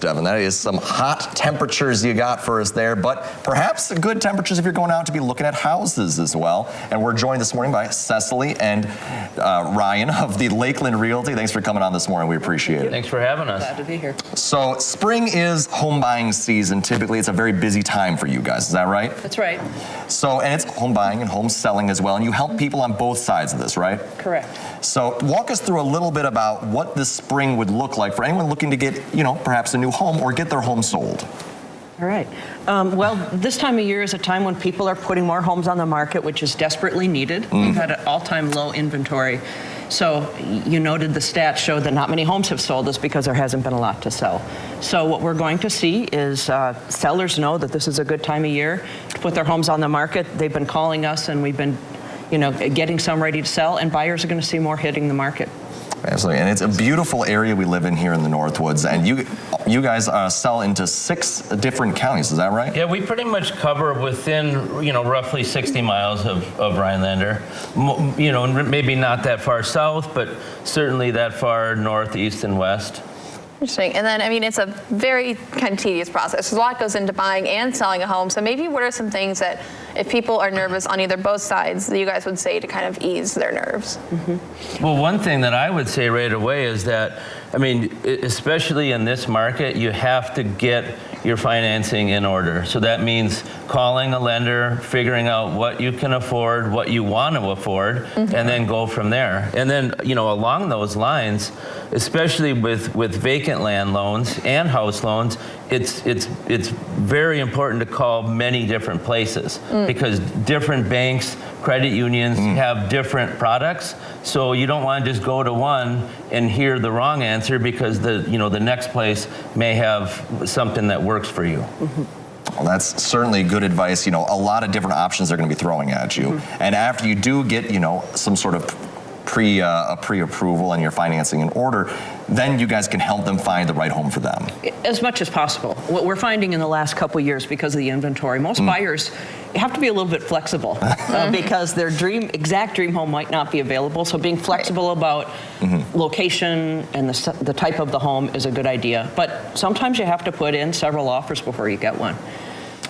Devin. That is some hot temperatures you got for us there, but perhaps good temperatures if you're going out to be looking at houses as well. And we're joined this morning by Cecily and Ryan of the Lakeland Realty. Thanks for coming on this morning. We appreciate it. Thanks for having us. Glad to be here. So spring is home buying season. Typically, it's a very busy time for you guys. Is that right? That's right. So, and it's home buying and home selling as well. And you help people on both sides of this, right? Correct. So walk us through a little bit about what this spring would look like for anyone looking to get, perhaps a new home or get their home sold. All right. Well, this time of year is a time when people are putting more homes on the market, which is desperately needed. We've had an all-time low inventory. So you noted the stats showed that not many homes have sold us because there hasn't been a lot to sell. So what we're going to see is sellers know that this is a good time of year to put their homes on the market. They've been calling us and we've been getting some ready to sell, and buyers are going to see more hitting the market. Absolutely, and it's a beautiful area we live in here in the Northwoods, and you guys sell into 6 different counties, is that right? Yeah, we pretty much cover within, roughly 60 miles of Rhinelander. Maybe not that far south, but certainly that far north, east, and west. Interesting. And then, I mean, it's a very kind of tedious process. There's a lot goes into buying and selling a home. So maybe what are some things that if people are nervous on either both sides that you guys would say to kind of ease their nerves? Well, one thing that I would say right away is that, especially in this market, you have to get your financing in order. So that means calling a lender, figuring out what you can afford, what you want to afford, and then go from there. And then, along those lines, especially with vacant land loans and house loans, it's very important to call many different places because different banks, credit unions have different products. So you don't want to just go to one and hear the wrong answer because the next place may have something that works for you. Well, that's certainly good advice. A lot of different options they're going to be throwing at you. And after you do get, some sort of pre-approval and your financing in order, then you guys can help them find the right home for them. As much as possible. What we're finding in the last couple of years because of the inventory, most buyers have to be a little bit flexible because their exact dream home might not be available. So being flexible about location and the type of the home is a good idea. But sometimes you have to put in several offers before you get one.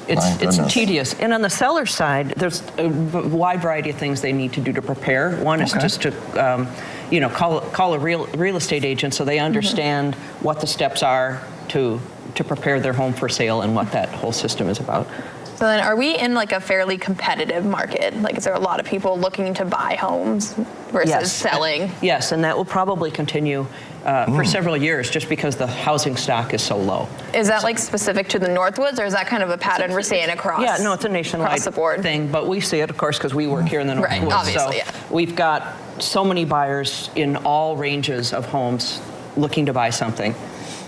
It's tedious. And on the seller side, there's a wide variety of things they need to do to prepare. One is just to, call a real estate agent so they understand what the steps are to prepare their home for sale and what that whole system is about. So then are we in like a fairly competitive market? Like, is there a lot of people looking to buy homes versus selling? Yes, and that will probably continue for several years just because the housing stock is so low. Is that like specific to the Northwoods, or is that kind of a pattern we're seeing across? Yeah, no, it's a nationwide thing, but we see it, of course, because we work here in the Northwoods. Right, obviously, so we've got so many buyers in all ranges of homes looking to buy something.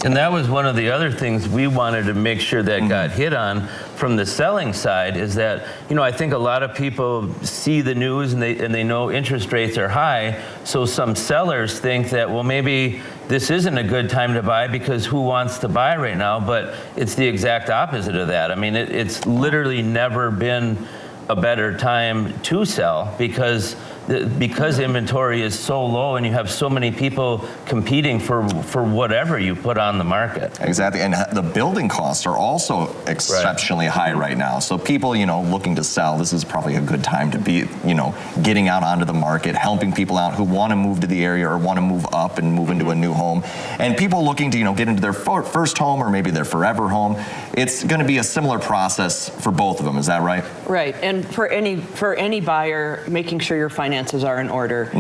And that was one of the other things we wanted to make sure that got hit on from the selling side is that, I think a lot of people see the news and they know interest rates are high. So some sellers think that, well, maybe this isn't a good time to buy because who wants to buy right now? But it's the exact opposite of that. It's literally never been a better time to sell because inventory is so low and you have so many people competing for whatever you put on the market. Exactly, and the building costs are also exceptionally high right now. So people, looking to sell, this is probably a good time to be, getting out onto the market, helping people out who want to move to the area or want to move up and move into a new home. And people looking to, get into their first home or maybe their forever home. It's going to be a similar process for both of them, is that right? Right, and for any buyer, making sure your finances are in order.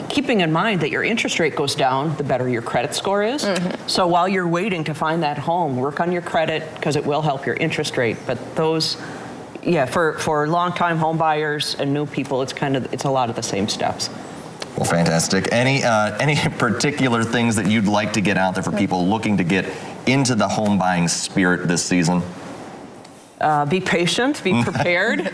Keeping in mind that your interest rate goes down, the better your credit score is. So while you're waiting to find that home, work on your credit because it will help your interest rate. But those, for long-time home buyers and new people, it's a lot of the same steps. Well, fantastic. Any particular things that you'd like to get out there for people looking to get into the home buying spirit this season? Be patient, be prepared.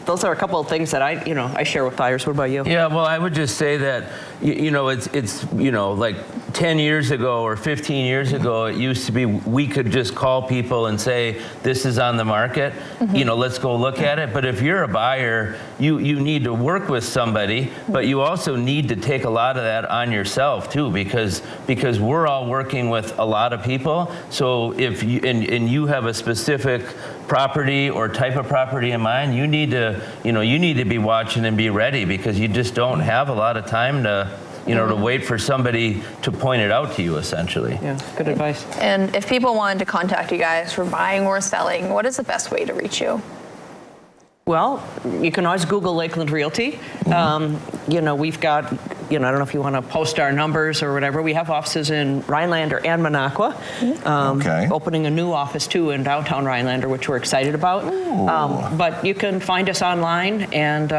Those are a couple of things that I share with buyers. What about you? Yeah, well, I would just say that, it's like 10 years ago or 15 years ago, it used to be we could just call people and say, this is on the market, let's go look at it. But if you're a buyer, you need to work with somebody, but you also need to take a lot of that on yourself too, because we're all working with a lot of people. So if you, and you have a specific property or type of property in mind, you need to be watching and be ready, because you just don't have a lot of time to to wait for somebody to point it out to you, essentially. Yeah, good advice. And if people wanted to contact you guys for buying or selling, what is the best way to reach you? Well, you can always Google Lakeland Realty. We've got, I don't know if you want to post our numbers or whatever. We have offices in Rhinelander and Minocqua. Okay. Opening a new office too in downtown Rhinelander, which we're excited about. But you can find us online, and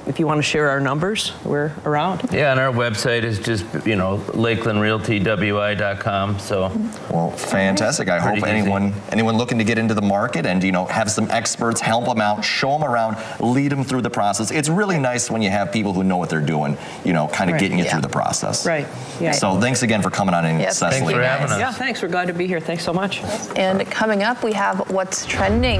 if you want to share our numbers, we're around. Yeah, and our website is just, lakelandrealtywi.com. So, well, fantastic. I hope anyone looking to get into the market and, have some experts help them out, show them around, lead them through the process. It's really nice when you have people who know what they're doing, kind of getting you through the process. Right. Yeah. So thanks again for coming on in, Yes, Cecily. thanks for having us. Yeah, thanks. We're glad to be here. Thanks so much. And coming up, we have What's Trending.